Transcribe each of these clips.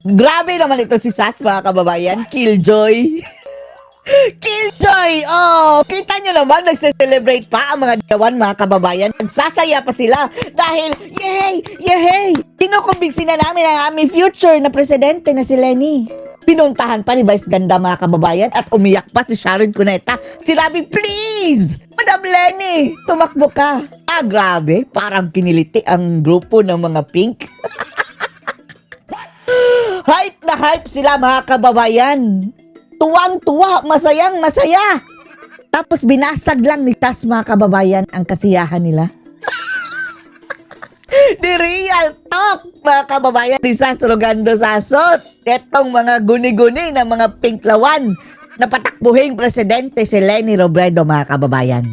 Grabe naman ito si Sas, mga kababayan. Killjoy. Killjoy! Oh, kita nyo naman, nagse-celebrate pa ang mga diyawan, mga kababayan. Nagsasaya pa sila dahil, yay! Yay! Kinukumbinsi na namin ang aming future na presidente na si Lenny. Pinuntahan pa ni Vice Ganda, mga kababayan, at umiyak pa si Sharon Cuneta. Sinabi, please! Madam Lenny, tumakbo ka. Ah, grabe. Parang kiniliti ang grupo ng mga pink. Hype na hype sila, mga kababayan. Tuwang-tuwa, masayang-masaya. Tapos binasag lang ni Tas, mga kababayan, ang kasiyahan nila. The real talk, mga kababayan, ni Sas Rogando Sasot. Etong mga guni-guni ng mga pinklawan na patakbuhing presidente si Leni Robredo, mga kababayan.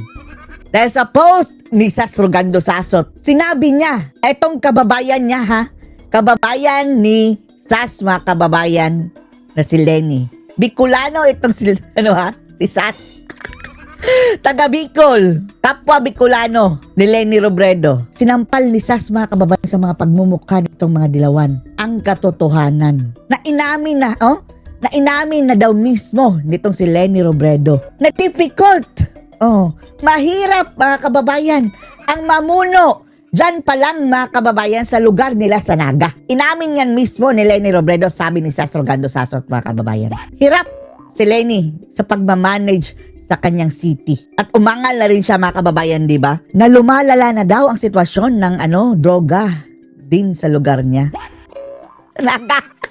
Dahil sa post ni Sas Rogando Sasot, sinabi niya, etong kababayan niya ha, kababayan ni Sas, mga kababayan, na si Lenny. Bicolano itong si, si Sas. Taga Bicol, kapwa Bicolano ni Leni Robredo. Sinampal ni Sas, mga kababayan, sa mga pagmumukha nitong mga dilawan ang katotohanan. Na inamin na daw mismo nitong si Leni Robredo na difficult. Mahirap, mga kababayan, ang mamuno diyan pa lang, mga kababayan, sa lugar nila sa Naga. Inamin yan mismo ni Leni Robredo, sabi ni Sas Rogando Sasot, mga kababayan. Hirap si Leni sa pagmamanage sa kanyang city. At umangal na rin siya, mga kababayan, di ba? Na lumalala na daw ang sitwasyon ng droga din sa lugar niya. Sa Naga.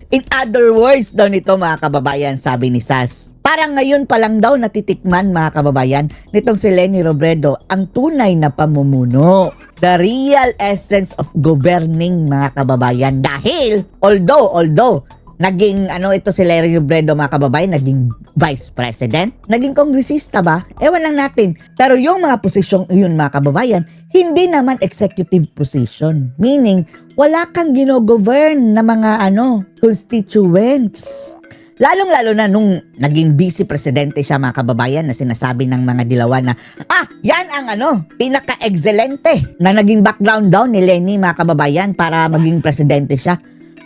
In other words daw nito, mga kababayan, sabi ni Sas. Parang ngayon pa lang daw natitikman, mga kababayan, nitong si Leni Robredo ang tunay na pamumuno. The real essence of governing, mga kababayan. Dahil, although, naging, ito si Leni Robredo, mga kababayan, naging vice president, naging kongresista ba? Ewan lang natin. Pero yung mga posisyong yun, mga kababayan, hindi naman executive position. Meaning, wala kang gino-govern na mga, constituents. Lalong-lalo na nung naging vice presidente siya, mga kababayan, na sinasabi ng mga dilawan na, yan ang pinaka-excelente na naging background daw ni Lenny, mga kababayan, para maging presidente siya.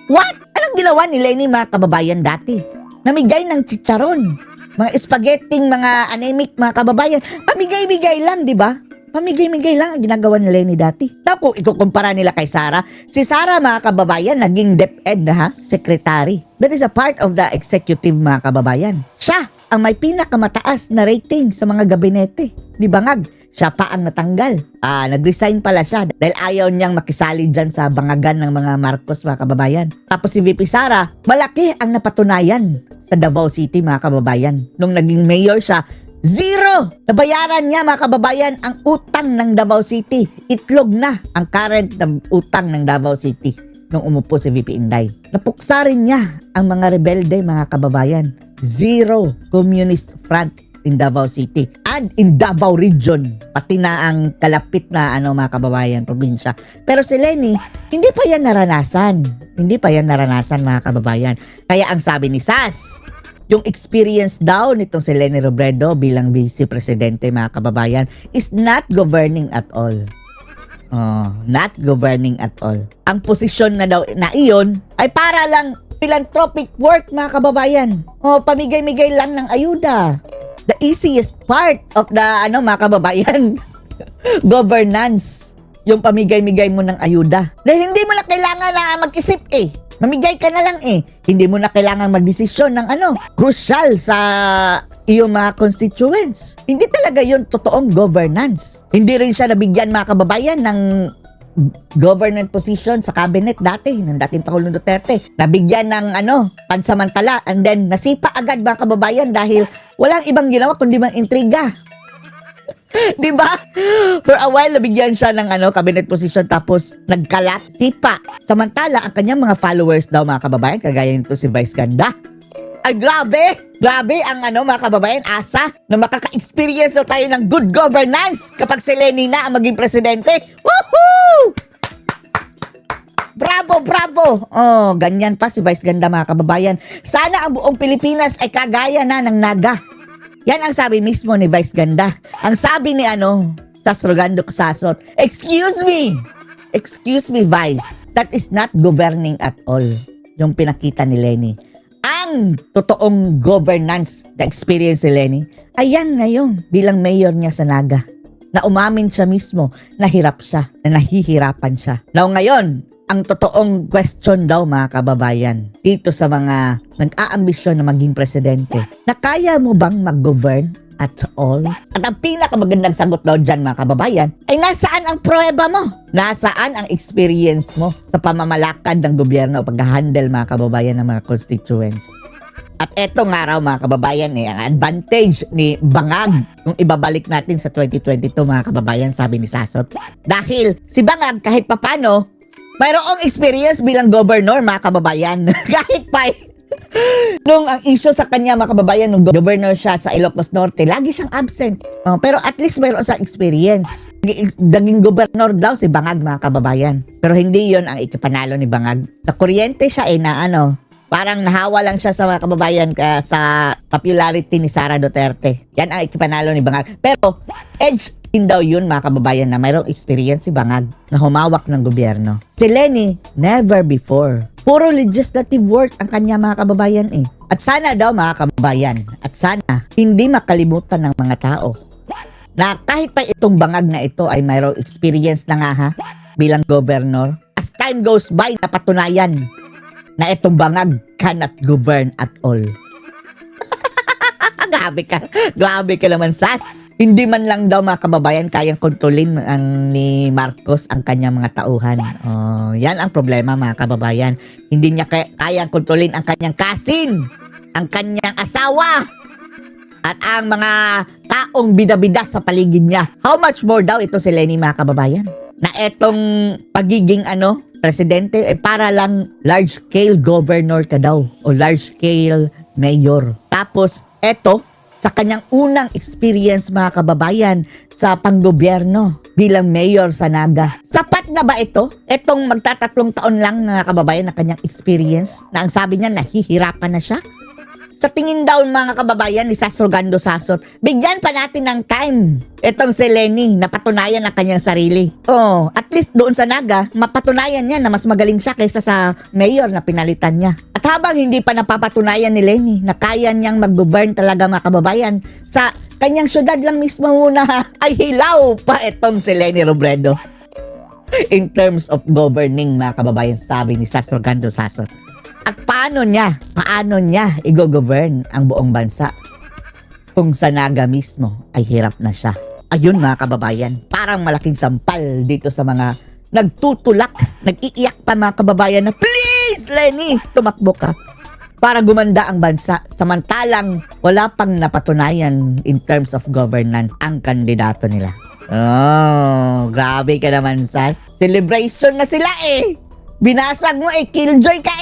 What? Anong ginawa ni Lenny, mga kababayan, dati? Namigay ng chicharon, mga spaghetting, mga anemic, mga kababayan. Pamigay-migay lang, di ba? Pamigay-migay lang ang ginagawa ni Lenny dati. Kung ikukumpara nila kay Sara, si Sara, mga kababayan, naging DepEd na secretary. That is a part of the executive, mga kababayan. Siya ang may pinakamataas na rating sa mga gabinete. Di bangag, siya pa ang natanggal. Nag-resign pala siya dahil ayaw niyang makisali dyan sa bangagan ng mga Marcos, mga kababayan. Tapos si VP Sara, malaki ang napatunayan sa Davao City, mga kababayan. Nung naging mayor siya, zero! Nabayaran niya, mga kababayan, ang utang ng Davao City. Itlog na ang current na utang ng Davao City nung umupo si VP Inday. Napuksa rin niya ang mga rebelde, mga kababayan. Zero communist front in Davao City and in Davao region. Pati na ang kalapit na mga kababayan, probinsya. Pero si Lenny, hindi pa yan naranasan. Hindi pa yan naranasan, mga kababayan. Kaya ang sabi ni Sas, yung experience daw nitong si Leni Robredo bilang vice presidente, mga kababayan, is not governing at all. Not governing at all. Ang posisyon na daw na iyon ay para lang philanthropic work, mga kababayan. Pamigay-migay lang ng ayuda. The easiest part of the, mga kababayan, governance. Yung pamigay-migay mo ng ayuda. Dahil hindi mo na kailangan na mag-isip mamigay ka na lang Hindi mo na kailangan magdesisyon ng crucial sa iyong mga constituents. Hindi talaga yun totoong governance. Hindi rin siya nabigyan, mga kababayan, ng government position sa cabinet dati, ng dating Pangulong Duterte. Nabigyan ng pansamantala and then nasipa agad, mga kababayan, dahil walang ibang ginawa kundi mang intriga. Diba? For a while, nabigyan siya ng cabinet position tapos nagkalat, sipa. Samantala, ang kanyang mga followers daw, mga kababayan, kagaya nito si Vice Ganda. Ay, grabe! Grabe ang mga kababayan, asa na makaka-experience na tayo ng good governance kapag si Lenny na ang maging presidente. Woohoo! Bravo, bravo! Ganyan pa si Vice Ganda, mga kababayan. Sana ang buong Pilipinas ay kagaya na ng Naga. Yan ang sabi mismo ni Vice Ganda. Ang sabi ni Sas Rogando Sasot, excuse me, Vice, that is not governing at all. yung pinakita ni Leni. Ang totoong governance na experience ni Leni, ayan ngayon bilang mayor niya sa Naga. Na umamin siya mismo na hirap siya, na nahihirapan siya. Now ngayon, ang totoong question daw mga kababayan, dito sa mga nag-aambisyon na maging presidente, na kaya mo bang mag-govern at all? At ang pinakamagandang sagot daw dyan mga kababayan, ay nasaan ang pruweba mo? Nasaan ang experience mo sa pamamalakad ng gobyerno o pag-handle mga kababayan ng mga constituents? At eto nga raw mga kababayan ang advantage ni Bangag kung ibabalik natin sa 2022 mga kababayan, sabi ni Sasot. Dahil si Bangag kahit papano, mayroong experience bilang governor mga kababayan. Kahit pa nung ang issue sa kanya mga kababayan, nung governor siya sa Ilocos Norte, lagi siyang absent. Pero at least mayroon sa experience. Naging governor daw si Bangag mga kababayan. Pero hindi yon ang ikipanalo ni Bangag. Nakuryente siya na parang nahawa lang siya sa mga kababayan sa popularity ni Sara Duterte. Yan ang ikipanalo ni Bangag. Pero edge din daw yun mga kababayan na mayroong experience si Bangag na humawak ng gobyerno. Si Leni, never before. Puro legislative work ang kanya mga kababayan At sana daw mga kababayan, at sana hindi makalimutan ng mga tao na kahit pa itong Bangag na ito ay mayroong experience na nga bilang governor. As time goes by, napatunayan na itong Bangag cannot govern at all. Grabe ka naman, Sas. Hindi man lang daw mga kababayan kayang kontrolin ni Marcos ang kanyang mga tauhan. Yan ang problema mga kababayan. Hindi niya kayang kontrolin ang kanyang kasin, ang kanyang asawa, at ang mga taong bida-bida sa paligid niya. How much more daw ito si Leni mga kababayan? Na etong pagiging presidente para lang large-scale governor ka daw o large-scale mayor. Tapos eto, sa kanyang unang experience mga kababayan sa panggobyerno bilang mayor sa Naga. Sapat na ba ito? Etong magtatatlong taon lang mga kababayan na kanyang experience na ang sabi niya nahihirapan na siya? Sa tingin daw mga kababayan ni Sas Rogando Sasot, bigyan pa natin ng time itong si Leni na patunayan ang kanyang sarili. At least doon sa Naga, mapatunayan niya na mas magaling siya kaysa sa mayor na pinalitan niya. At habang hindi pa napapatunayan ni Leni na kaya niyang mag-govern talaga mga kababayan, sa kanyang syudad lang mismo muna ay hilaw pa itong si Leni Robredo. In terms of governing mga kababayan, sabi ni Sas Rogando Sasot. At paano niya i-govern ang buong bansa kung sa Naga mismo ay hirap na siya? Ayun mga kababayan, parang malaking sampal dito sa mga nagtutulak, nag-iiyak pa mga kababayan na please Leni, tumakbo ka para gumanda ang bansa, samantalang wala pang napatunayan in terms of governance ang kandidato nila. Grabe ka naman, Sas. Celebration na sila Binasag mo killjoy ka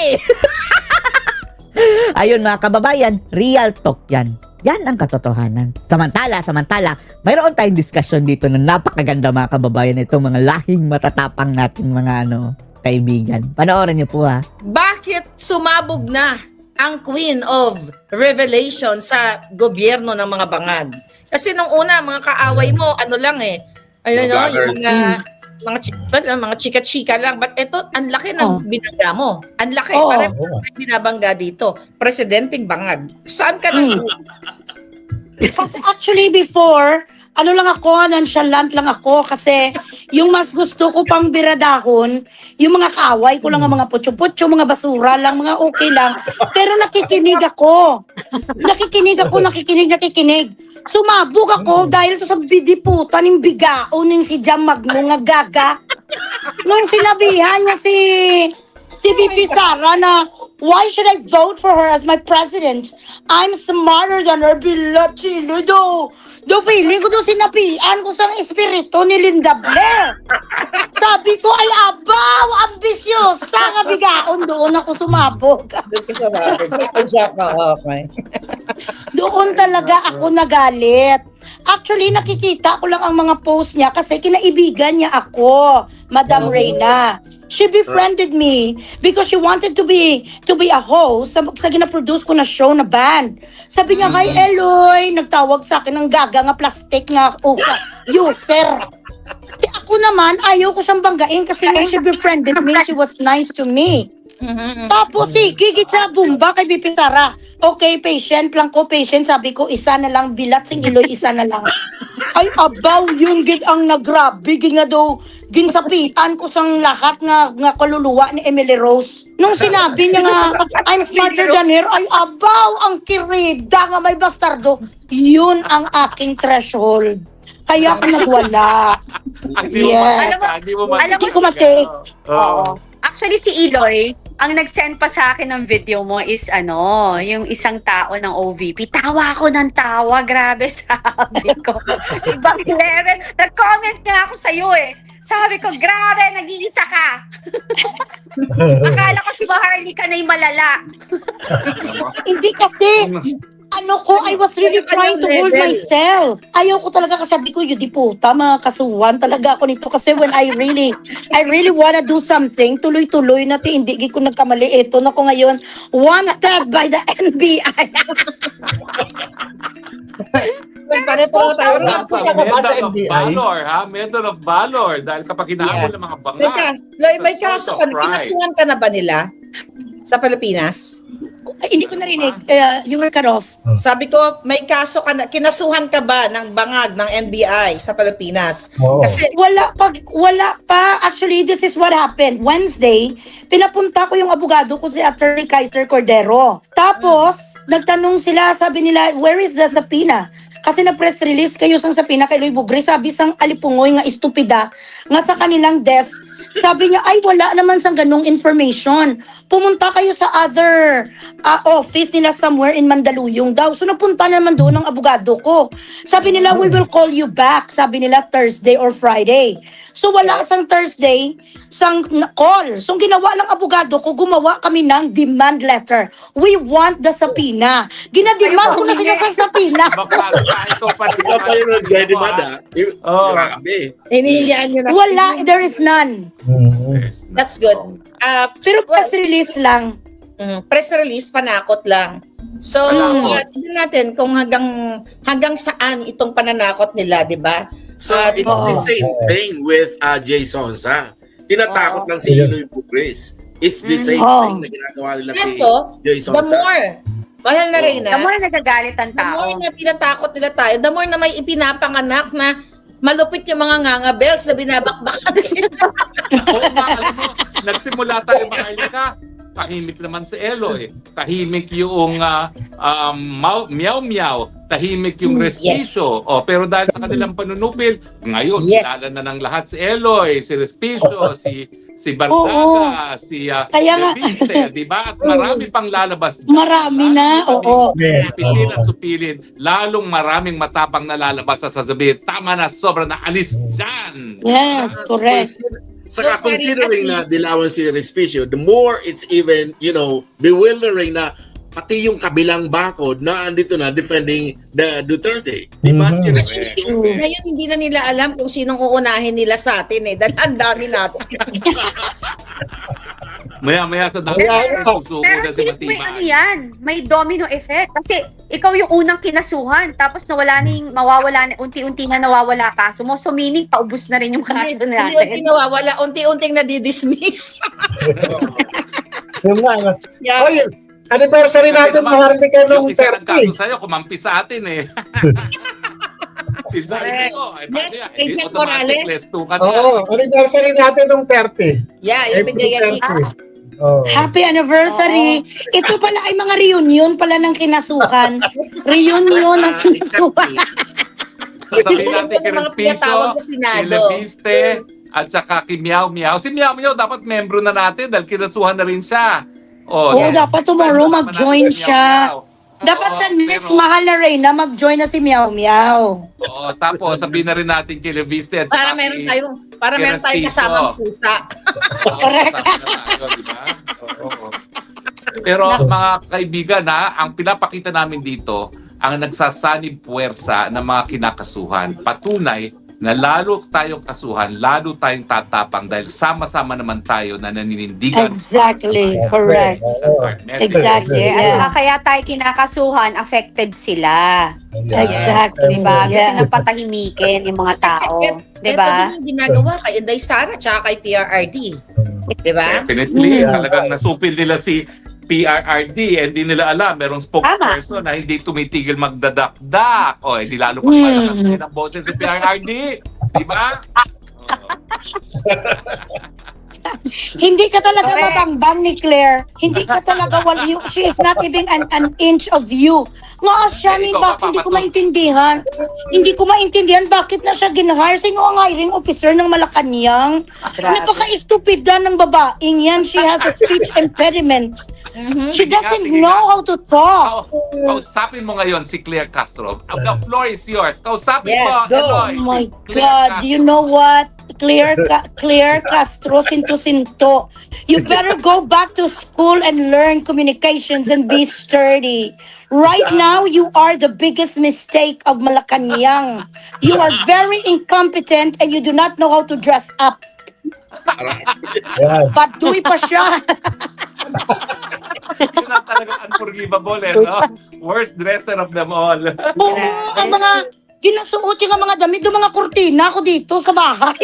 Ayun mga kababayan, real talk yan. Yan ang katotohanan. Samantala, mayroon tayong discussion dito na napakaganda mga kababayan, itong mga lahing matatapang nating mga kaibigan. Panoorin niyo po Bakit sumabog na ang Queen of Revelation sa gobyerno ng mga Bangag? Kasi nung una, mga kaaway mo, yung mga chika-chika lang. But ito, ang laki ng binangga mo. Ang laki. Parang binabangga dito. Presidenteng Bangag. Saan ka nang Kasi actually before, nonchalant lang ako kasi yung mas gusto ko pang biradahon, yung mga kaaway ko lang, ang mga putyo-putyo, mga basura lang, mga okay lang. Pero nakikinig. Sumabog ako dahil sa bidiputan ng bigao ng si Jam Magno nga gaga. Nung sinabihan niya si VP Sara na why should I vote for her as my president? I'm smarter than her. Bila chile do feeling ko sinabihan ko sa espiritu ni Linda Blair. Sabi ko ay abaw, ambisyosa nga bigaon, doon ako sumabog. Doon talaga ako nagalit. Actually, nakikita ko lang ang mga post niya kasi kinaibigan niya ako, Madam Reyna. She befriended me because she wanted to be a host sa gina-produce ko na show na band. Sabi niya, "Hi Eloy," nagtawag sa akin ng gaga nga plastic nga user. Ako naman, ayaw ko siyang banggain kasi nga she befriended me, she was nice to me. Tapos gigit sa bumba kay BP Sara. Okay, patient lang ko, patient. Sabi ko, isa na lang, bilat sing iloy, isa na lang. Ay, abaw, yung gid ang nagrabe. Gid nga daw, ginsapitan ko sang lahat nga kaluluwa ni Emily Rose. Nung sinabi niya nga, I'm smarter than her, ay, abaw, ang kirida nga may bastardo. Yun ang aking threshold. Kaya ako nagwala. Yes. Alam Hindi mo, ko matake. Oo. Actually, si Eloy, ang nag-send pa sa akin ng video mo is yung isang tao ng OVP. Tawa ako ng tawa, grabe, sabi ko. Ibang level. Nag-comment nga ako sa'yo eh. Sabi ko, grabe, nag-iisa ka. Akala ko si Maharlika ka na yung malala. Hindi kasi, I was really trying to hold myself. Ayaw ko talaga kasabi ko, yun di puta, mga kasuhan talaga ako nito. Kasi when I really wanna do something, tuloy-tuloy na hindi ko nagkamali. Ito na ko ngayon, wanted by the NBI. Pare-pareho tayo. Valor, ha? Medal of Valor. Dahil kapag hinahabol ng mga banga. Teka, Loy, may It's a kaso source ka. of pride. Kinasuhan ka na ba nila sa Pilipinas? Ay, hindi ko narinig. You were cut off. Sabi ko, may kaso ka na, kinasuhan ka ba ng bangag ng NBI sa Pilipinas? Oo. Kasi, Wala pa. Actually, this is what happened. Wednesday, pinapunta ko yung abogado ko si Attorney Kaiser Cordero. Tapos, nagtanong sila, sabi nila, where is the subpoena? Kasi na-press release kayo sang subpoena kay Loy Bugre. Sabi sang alipungoy nga estupida nga sa kanilang desk. Sabi niya, ay wala naman sang ganong information. Pumunta kayo sa other office nila somewhere in Mandaluyong daw. So napunta naman doon ng abogado ko. Sabi nila, we will call you back. Sabi nila Thursday or Friday. So wala sang Thursday, sang call. So ang ginawa ng abogado ko, gumawa kami ng demand letter. We want the subpoena. Ginademand ko na sila sa subpoena. Ikaw pa rin. Ikaw pa yung nag-demand, ha? Oh. Grabe. hinihingian nyo na. Wala, there is none. That's good. Pero press release lang. Press release, panakot lang. So, tignan natin kung hanggang saan itong pananakot nila, di ba? So, it's the same thing with Jay Sonsa. Tinatakot lang si Eloy Bugres. It's the same thing na ginagawa nila kay Kaso, Jay the Sonsa. more, mahal na rin The more nagagalit ang the more tao. na tinatakot nila tayo, the more na may ipinapanganak na malupit yung mga ngangabels na binabakbakan sila. Oo nga, alam mo, nagsimula tayo mga ilika. Tahimik naman si Eloy. Tahimik yung meow-meow. Tahimik yung Respicio. Oh, pero dahil sa kanilang panunupil, ngayon, kilala na ng lahat si Eloy, si Respicio, si Barzaga, si Kaya nga. Leviste, di ba? At marami pang lalabas dyan. Marami na, oo. Pipiliin at supilin, lalong maraming matapang na lalabas sa sasabihin, tama na, sobra na, alis dyan! Yes, correct. Saka So, considering at na least- dilawan si Respicio, the more it's even, bewildering na pati yung kabilang bakod na andito na defending the Duterte. Di ba si Respicio? Ngayon, hindi na nila alam kung sinong uunahin nila sa atin eh. Dahil ang dami natin. Maya-maya sa dami, susuko Pero na si sis, may Matibay. yan. May domino effect. Kasi ikaw yung unang kinasuhan. Tapos mawawala na, unti-unti na nawawala kaso mo. So meaning, paubos na rin yung kaso Unti-unti natin. nawawala, unti-unting nadidismiss. Yung nga. Yeah. Oy, anniversary natin, Maharlika Yung nung isa ng kaso 30. sa'yo, kumampi sa atin eh. Si Zaldi ko. Yes, Agent Morales. Less 2 ka na. Oo, anniversary natin nung 30. Yeah, yung bigay Oh. Happy anniversary. Ito pala ay mga reunion pala ng kinasukan. Reunion ng kinasukan. Sabihin natin kay Mga Respicio, pinatawag sa Senado. kay Leviste, at saka kay Miao Miao. Si Miao Miao dapat membro na natin dahil kinasuhan na rin siya. Oh, Oo, dapat tomorrow mag-join siya. Dapat sa next mahal na Reyna, mag-join na si Miao Miao. Oo, tapos sabihin na rin natin kay Leviste at Para saka meron kay- tayong kay kasamang Respicio. pusa. Oo, kasama na tayo, di ba? Oo. Pero mga kaibigan ang pinapakita namin dito, ang nagsasanib puwersa ng mga kinakasuhan. Patunay na lalo tayong kasuhan, lalo tayong tatapang dahil sama-sama naman tayo na naninindigan. Exactly, correct. That's our message. Exactly. At Yeah. kaya tayo kinakasuhan, affected sila. Exactly. Diba? Gusto Yeah. nang patahimikin yung mga tao. Ito Diba? din yung ginagawa kay Inday Sara at kay PRRD. Di ba? Definitely, Mm. talagang nasupil nila si PRRD, hindi nila alam, merong spokesperson na hindi tumitigil magdadakdak. O, hindi lalo pang malakas din ang boses si PRRD. Di ba? Hindi ka talaga Correct. mabangbang ni Claire. Hindi ka talaga she is not even an inch of you. Nga siya ni Ikaw, bakit hindi ko Papa, maintindihan. Hindi ko maintindihan bakit na siya ginhire. Sino ang hiring officer ng Malacanang? Grabe. Napaka-stupid na ng babaeng yan. She has a speech impediment. She Sige nga, doesn't sige know nga. how to talk. Kausapin mo ngayon si Claire Castro. The floor is yours. Kausapin Yes, mo, go. Eloy. Oh my Claire God, Castro. you know what? Claire Castro, sinto-sinto. You better go back to school and learn communications and be sturdy. Right now, you are the biggest mistake of Malacanang. You are very incompetent and you do not know how to dress up. Yan. Baduy pa siya. Yun ang talagang unforgivable, no? Worst dresser of them all. Oo, ang mga ginasuot yung mga damit, yung mga kurtina ko dito sa bahay.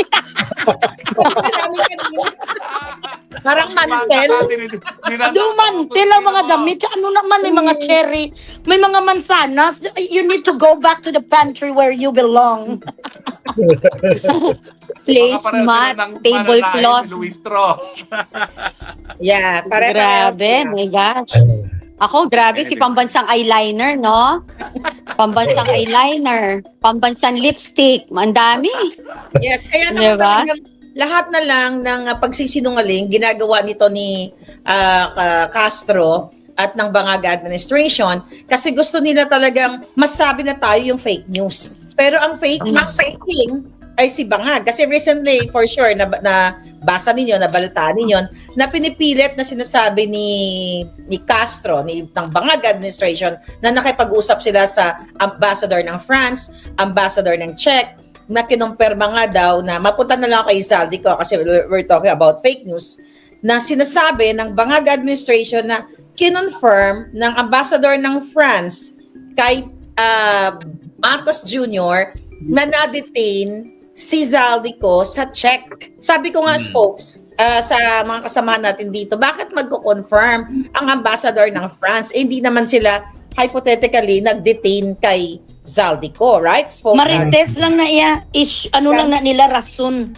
Parang mantel. Dumantil ang mga damit. Ano naman, may mga cherry, may mga mansanas. You need to go back to the pantry where you belong. Placemat, tablecloth. Si Luis Tro. Yeah, Grabe, my gosh. Ako, grabe, si pambansang eyeliner, no? Pambansang eyeliner, pambansang lipstick, ang dami. Yes, kaya Diba? naman talagang lahat na lang ng pagsisinungaling ginagawa nito ni Castro at ng Bangaga administration kasi gusto nila talagang masabi na tayo yung fake news. Pero ang fake news ay si Bangag. Kasi recently, for sure, na basa ninyo, nabalitaan ninyo, na pinipilit na sinasabi ni Castro, ng Bangag administration, na nakipag-usap sila sa ambassador ng France, ambassador ng Czech, na kinumpirma nga daw na mapunta na lang kay Zaldico kasi we're talking about fake news, na sinasabi ng Bangag administration na kinonfirm ng ambassador ng France kay Marcos Jr. na na-detain si Zaldico sa Czech. Sabi ko nga, spokes, sa mga kasamahan natin dito, bakit magko-confirm ang ambassador ng France? Hindi naman sila hypothetically nag-detain kay Zaldico, right? Spokes, Marites lang na iya, lang na nila, rason.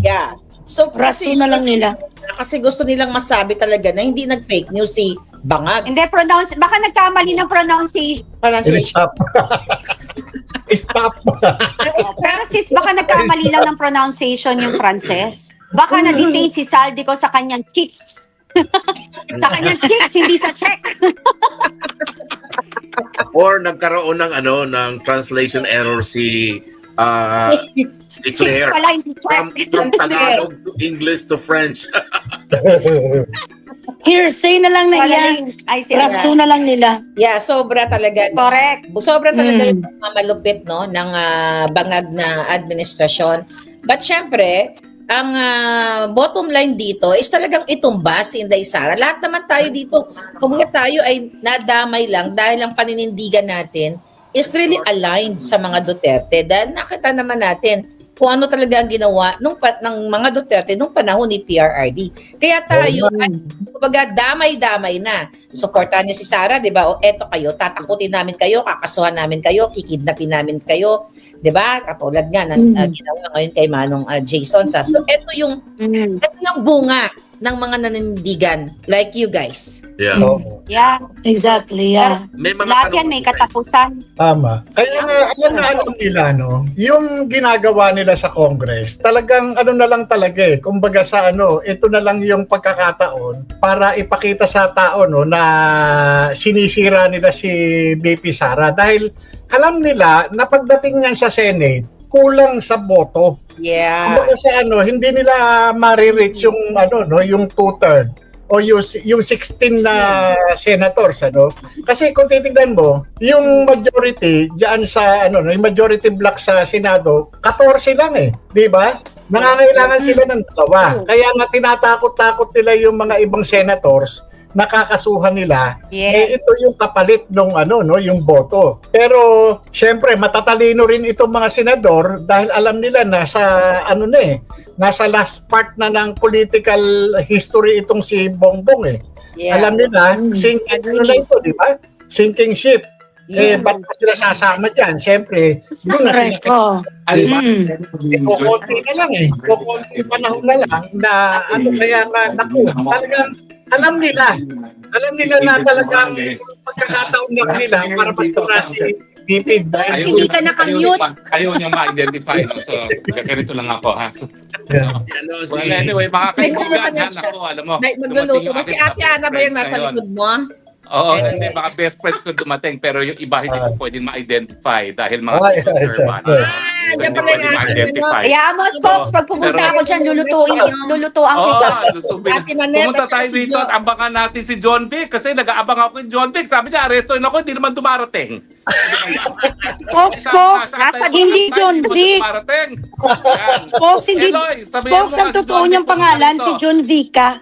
yeah. So, Rason na lang nila. Kasi gusto nilang masabi talaga na hindi nag-fake news si Bangag. Hindi, baka nagkamali ng pronunciation. Stop. Stop. Pero sis, baka nagkamali lang ng pronunciation yung Frances. Baka na-detain si Zaldico sa kanyang chicks. Sa kanyang chicks, hindi sa Czech. Or nagkaroon ng translation error si Chicks Claire pala, hindi from Czech. Tagalog to English to French. Hearsay na lang na yan. Ay, si Rason na lang nila. Yeah, sobra talaga. Correct. Sobra talaga yung malupit, no, ng Bangag na administrasyon. But syempre, ang bottom line dito is talagang itumba si Inday Sara. Lahat naman tayo dito, kumbaga tayo ay nadamay lang dahil ang paninindigan natin is really aligned sa mga Duterte. Dahil nakita naman natin kung ano talaga ang ginawa ng mga Duterte nung panahon ni PRRD. Kaya tayo, kumbaga damay-damay na. Suportahan niyo si Sara, di ba? O eto kayo, tatakutin namin kayo, kakasuhan namin kayo, kikidnapin namin kayo. 'Di ba? Katulad nga ng ginawa ngayon kay Manong Jason sa. So ito yung bunga ng mga nanindigan like you guys. Yeah. Yeah. Exactly, yeah. May mga Lahat tanong yan may po, guys. katapusan. Tama. Kaya nga, alam nila, no? Yung ginagawa nila sa Congress, talagang na lang talaga eh. Kumbaga sa ito na lang yung pagkakataon para ipakita sa tao, no, na sinisira nila si BP Sara. Dahil alam nila na pagdating niyan sa Senate, kulang sa boto. Yeah. Kumbaga sa hindi nila ma-reach yung yung 2/3 o yung 16 na senators Kasi kung titingnan mo, yung majority diyan sa yung majority block sa Senado, 14 lang di ba? Nangangailangan sila ng dalawa. Kaya nga tinatakot-takot nila yung mga ibang senators nakakasuhan nila, Yes. ito yung kapalit ng yung boto. Pero syempre matatalino rin itong mga senador dahil alam nila nasa last part na ng political history itong si Bongbong eh. Yeah. Alam nila, sinking ito, di ba? Sinking ship. Ba't pa sila sasama dyan? Siyempre, doon na sila. Correct. Kukunti na lang eh. Kukunti panahon na lang na kaya nga, naku, talagang alam nila na talagang pagkakataon lang nila para mas si Bipid. Hindi ka nakamute. Ayaw niya ma-identify. No? So, ganito lang ako. Ha? So, Ano, si, well, anyway, mga May kaibigan, kumanta ha, siya. ako, alam mo. Magluluto dumating mo. Si yung Ate aking Ana ba yung nasa ngayon. likod mo? Oo, hindi. Mga best friends ko dumating, pero yung iba hindi ko pwedeng ma-identify dahil mga server. Diyan pala yung ating ano. Kaya mo, Spokes, pag pumunta ako dyan, lulutuan kita. Ate Nanette Pumunta at saka tayo si dito Jo. at abangan natin si John Vic kasi nag-aabang ako kay John Vic. Sabi niya, arestoin ako, hindi naman dumarating. Spokes, hindi John Vic. Spokes, hindi. Spokes, ang totoo niyang pangalan, si John Vica.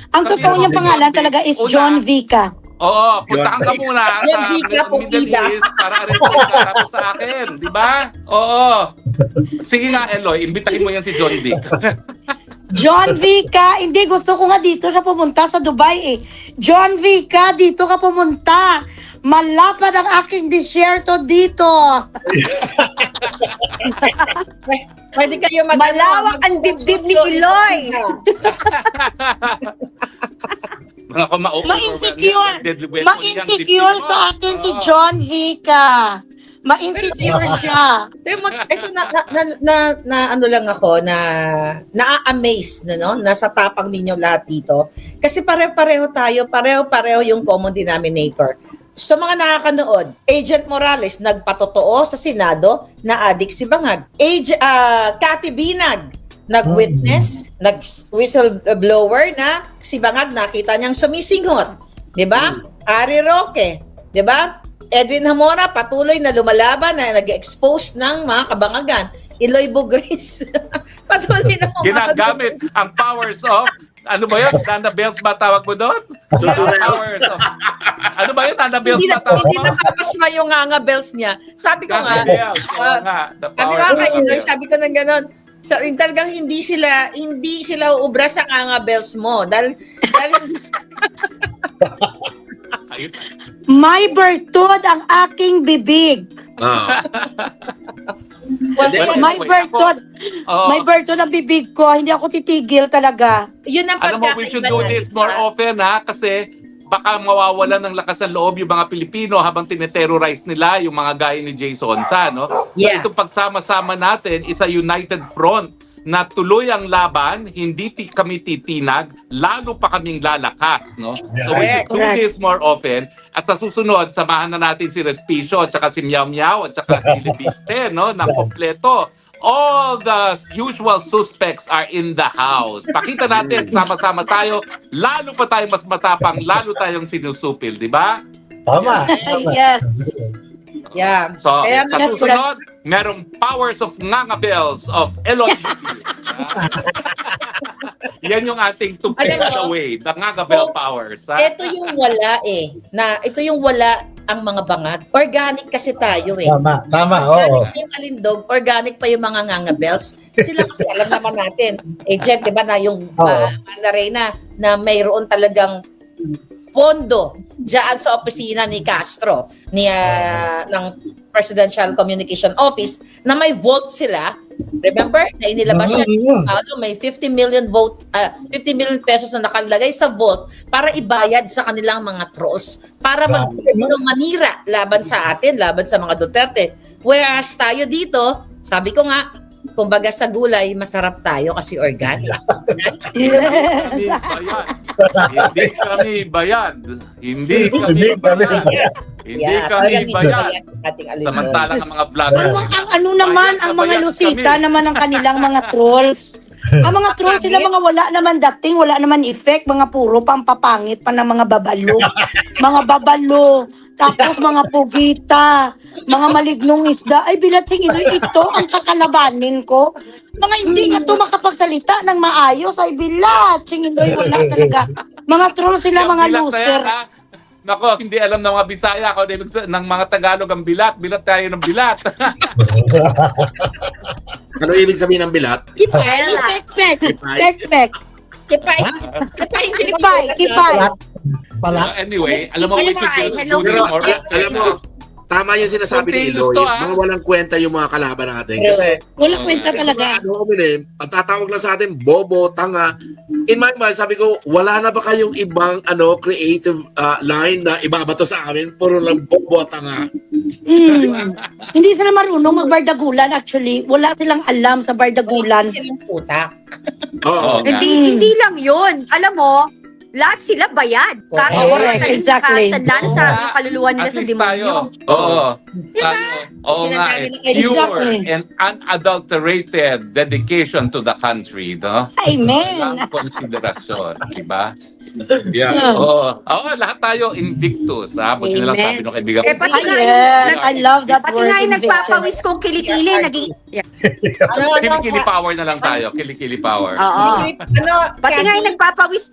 Ang totoo niyang pangalan talaga is John Vica. Oo, puntahan ka muna John sa Vic na Middle pumida. East para arestoin ka tapos sa akin. Di ba? Oo. Sige nga, Eloy, imbitahin mo yan si John Vic. John Vica, hindi, gusto ko nga dito siya pumunta sa Dubai eh. John Vica, dito ka pumunta. Malapad ang aking disyerto dito. Pwede kayo Malawak ang dibdib ni Iloy. Ma-insecure sa akin si John Vica. Ma-insecure siya. Ito na ano lang ako na na-amaze no nasa tapang ninyo lahat dito kasi pareho-pareho tayo, pareho-pareho yung common denominator. Sa mga nakakanood, Agent Morales nagpatotoo sa Senado na adik si Bangag. Cathy Binag nag-witness, nag-whistleblower na si Bangag nakita niyang sumisinghot. 'Di ba? Ari Roque, 'di ba? Edwin Hamora patuloy na lumalaban na nag-expose ng mga kabangagan. Iloy Bugris patuloy na Ginagamit ang powers of ano ba yun? Nana Bells ba tawag mo doon? Powers of ano ba yun? Nana Bells Hindi ba tawag hindi mo? napapasma yung nga bells niya. Sabi ko nga, Nana Bells. Oo nga. The sabi ko powers nga of kay Nana Iloy, Bells. sabi ko ng gano'n, talagang hindi sila uubra sa nga bells mo. Dahil Ayun. May bertod ang aking bibig. May bertod. Oo. May bertod ang bibig ko. Hindi ako titigil talaga. yun ang Alam mo, we should do pagkakaiba this more often ha kasi baka mawawalan ng lakas ng loob yung mga Pilipino habang tineterrorize nila yung mga gaya ni Jason Sa, no? Yeah. So itong pagsama-sama natin is a united front na tuloy ang laban, hindi kami titinag, lalo pa kaming lalakas, no? So we should do Correct. this more often. At sa susunod, samahan na natin si Respicio at saka si Miao Miao at saka si Libiste, no? Na kompleto. All the usual suspects are in the house. Pakita natin, sama-sama tayo. Lalo pa tayo mas matapang, lalo tayong sinusupil, di ba? Tama. Yes. Yeah. So, Kaya sa Yes, susunod, merong powers of Nganga Bells of Eloy. Yan yung ating to pave Alam mo, the way, the Nganga Bell folks, powers. Ha? Ito yung wala ito yung wala ang mga bangag. Organic kasi tayo eh. Tama, oo. Organic yung alindog, organic pa yung mga ngangabels. Sila kasi alam naman natin, agent, di ba, na yung Reyna, na mayroon talagang pondo diyan sa opisina ni Castro ng Presidential Communication Office na may vote sila. Remember? Na inilabas siya. May 50 million pesos na nakalagay sa vote para ibayad sa kanilang mga trolls para manira laban sa atin, laban sa mga Duterte. Whereas tayo dito, sabi ko nga, kumbaga sa gulay, masarap tayo kasi organic. Hindi kami bayad. Hindi kami bayad. Hindi kami bayad. Samantalang ang mga vlogger. Ang naman, ang mga lusita naman ang kanilang mga trolls. Ang mga trolls sila mga wala naman dating, wala naman effect, mga puro pampapangit pa ng mga babalo. Mga babalo, tapos mga pugita, mga malignong isda, ay Bilatsing Iloy, ito ang kakalabanin ko. Mga hindi ka to makapagsalita ng maayos, ay Bilatsing Iloy, wala talaga. Mga troll sila, Yung mga bilat na loser. yan, ha? Nako, hindi alam ng mga Bisaya kung ano ibig sabihin ng mga Tagalog ang bilat. Bilat tayo ng bilat. Ano ibig sabihin ng bilat? Kipay. Tekpek, tekpek, Kipay. kipay. Anyway, alam mo, we should Hello, do this Pero, more. alam mo, tama yung sinasabi ni Contagious Iloy. to, ah. Mga walang kwenta yung mga kalaban natin. Kasi, Wala kwenta talaga. ano kami ang tatawag lang sa atin, bobo, tanga. In my mind, sabi ko, wala na ba kayong ibang creative line na ibabato sa amin? Puro lang bobo at tanga. Hindi sila marunong magbardagulan actually. Wala silang alam sa bardagulan. Silang puta. Oo. Oo. Hindi lang yun. Alam mo, lahat sila bayad. Kahit Correct, na exactly. nakasadlan sa yung kaluluwa nila At sa least demonyo. Oo. Diba? Oo nga Sinasabi eh. ng Exactly. Pure and unadulterated dedication to the country, no? Amen. Walang konsiderasyon, diba? Yeah. Oo. Oo, lahat tayo invictus, ha? Buti na lang Amen. sabi ng kaibigan ko. Eh, pati nga Yes, I love that Pati word. nga yung Invictus. nagpapawis kong kilikili, naging... Ano, Kilikili power na lang tayo. Kilikili power. Oo. Ano, Pati nga yung Candy? nagpapawis,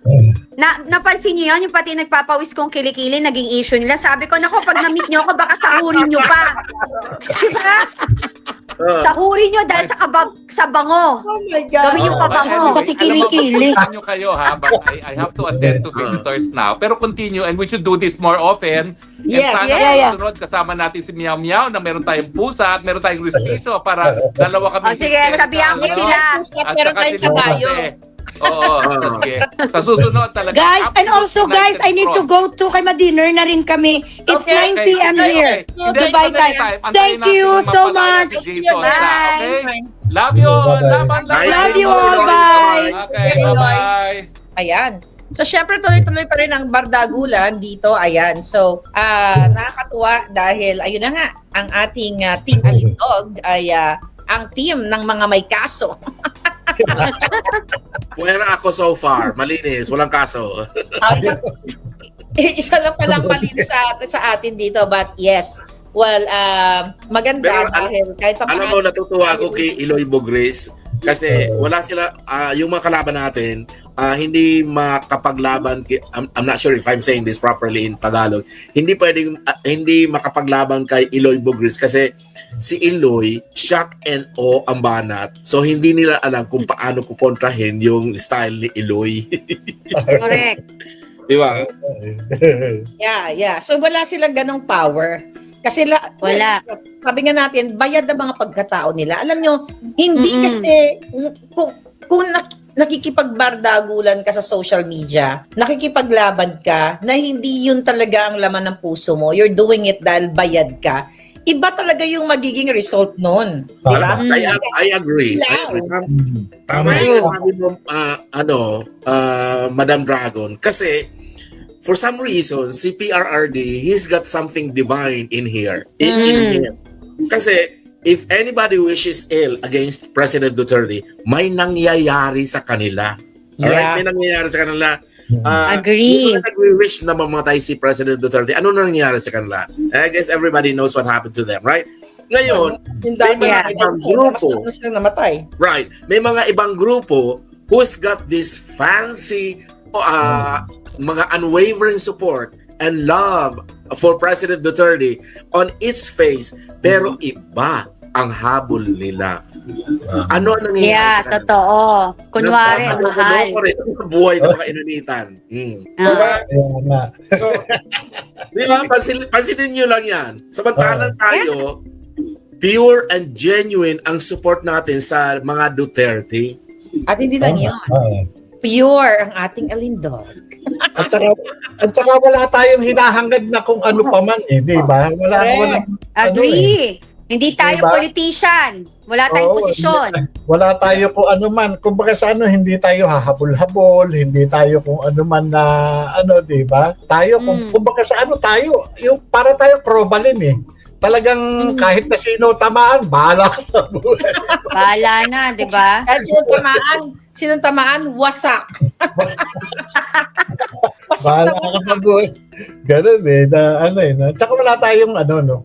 napansin niyo yun, yung pati nagpapawis kong kilikili, naging issue nila. Sabi ko, nako, pag na-meet niyo ako, baka sahurin niyo pa. Diba? Sahurin niyo dahil sa bango. Oh my God. Gawin yung Oh, pabango. anyway, Pati alam mo, kilikili. puntahan nyo kayo, ha? But I have to attend to visitors now. Pero continue, and we should do this more often. Yes, and sana yeah. susunod, kasama natin si Meow Meow na meron tayong pusa at meron tayong restisyo para dalawa kami. Oh, sige, sabihan ko sila. At Meron saka tayong si kabayo. Lisbeth. Oo, sige. Sa susunod talaga. Guys, and also absolute guys, I need to united front. go to kay ma-dinner na rin kami. It's Okay. 9 p.m. Okay, here. okay. Hindi, Goodbye ito na time. yung time. Antayin Thank natin you yung so mapalaya much. si Jason. Bye. Okay? Love you. Laban, laban. Love you all. Bye. Bye. Okay, bye-bye. Ayan. So, syempre, tuloy-tuloy pa rin ang bardagulan dito. Ayan. So, nakakatuwa dahil, ayun na nga, ang ating Team Alindog ay ang team ng mga may kaso. Pwera ako so far. Malinis. Walang kaso. Isa lang palang mali sa atin dito. But yes, well, maganda Pero, dahil kahit pa Alam mo, natutuwa ako kay Iloy Bogres kasi wala sila, yung mga kalaban natin, hindi makapaglaban, I'm not sure if I'm saying this properly in Tagalog, hindi pwedeng, hindi makapaglaban kay Iloy Bogres kasi si Iloy, shock and awe ang banat. So, hindi nila alam kung paano kukontrahin yung style ni Iloy. Correct. Di ba? Yeah. So wala silang ganong power. Kasi Wala. sabi nga natin, bayad ang mga pagkatao nila. Alam nyo, hindi Mm-mm. kasi, kung nakikipagbardagulan ka sa social media, nakikipaglaban ka, na hindi yun talaga ang laman ng puso mo, you're doing it dahil bayad ka, iba talaga yung magiging result nun. Di ba? I agree. Tama yung sabi mo, Madam Dragon. Kasi, for some reason, si PRRD, he's got something divine in here. In him. Kasi, if anybody wishes ill against President Duterte, may nangyayari sa kanila. Alright? Yeah. May nangyayari sa kanila. Agree. Yung nagwi-wish na mamatay si President Duterte, ano nangyayari sa kanila? I guess everybody knows what happened to them, right? Ngayon, Yung may dami mga na ibang mas grupo, na silang namatay. right, may mga ibang grupo who's got this fancy, mga unwavering support and love for President Duterte on its face, pero iba ang habol nila. Ano ang nangyayari Yeah, sa kanila? totoo. Kunwari, mahal. Buhay na mga inanitan. Diba? Kaya nga. So, di ba? Pansinin nyo lang yan. Samantalang tayo, pure and genuine ang support natin sa mga Duterte. At hindi lang yun. Pure ang ating alindog. At saka wala tayong hinahangad na kung ano pa man di ba? Wala Agree. Hindi tayo Diba? politician. Wala tayong Oo, posisyon. wala tayo kung ano man. Kumbaga sa hindi tayo hahabol-habol, hindi tayo kung ano man na di ba? Tayo kumbaga sa tayo, yung para tayo probalin Talagang kahit na sino tamaan, bahala ka sa buhay. Bahala na, di ba? Kasi yung tamaan, Sinong tamaan? Wasak. Wasak Bahala na ka wasak. sa buhay. Ganun na. Tsaka wala tayong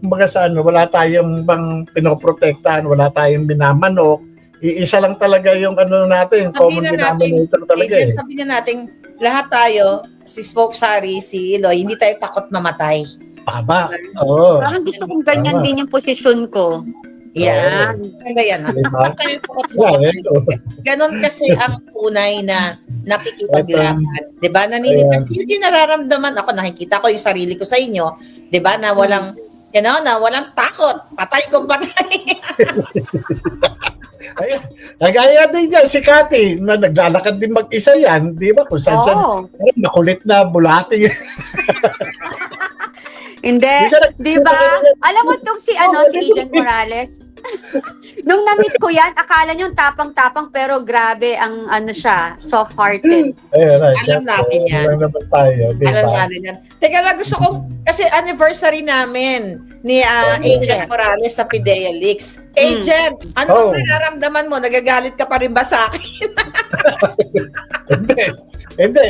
kumbaga sa wala tayong bang pinoprotektahan, wala tayong minamanok. Iisa lang talaga yung natin, yung common Sabihin na natin, denominator talaga agent, sabihin na natin, lahat tayo, si Spokesari, si Eloy, hindi tayo takot mamatay. Tama. Oo. Parang gusto kong ganyan Tama. din yung posisyon ko. Yan. Ganda yan. Ha? Diba? Takot tayo takot sa Yeah, matay. Ganon kasi ang tunay na nakikipaglaban. Diba? Kasi yun yung nararamdaman ako, nakikita ko yung sarili ko sa inyo, diba? Na walang, na walang takot. Patay kung patay. Ayun. Kagaya din yan, si Cathy, na naglalakad din mag-isa yan, di ba? Kung saan Oo. makulit na bulati. Hindi, Minsan di ba? Alam mo itong si Agent Morales? Nung na-meet ko yan, akala nyo tapang-tapang pero grabe ang siya, soft-hearted. Alam natin yan. Alam naman tayo, di Alam ba? natin yan. Teka lang, gusto kong, kasi anniversary namin ni Agent Morales sa Pidea Leaks. Agent, ano ang nararamdaman mo? Nagagalit ka pa rin ba sa akin? Hindi.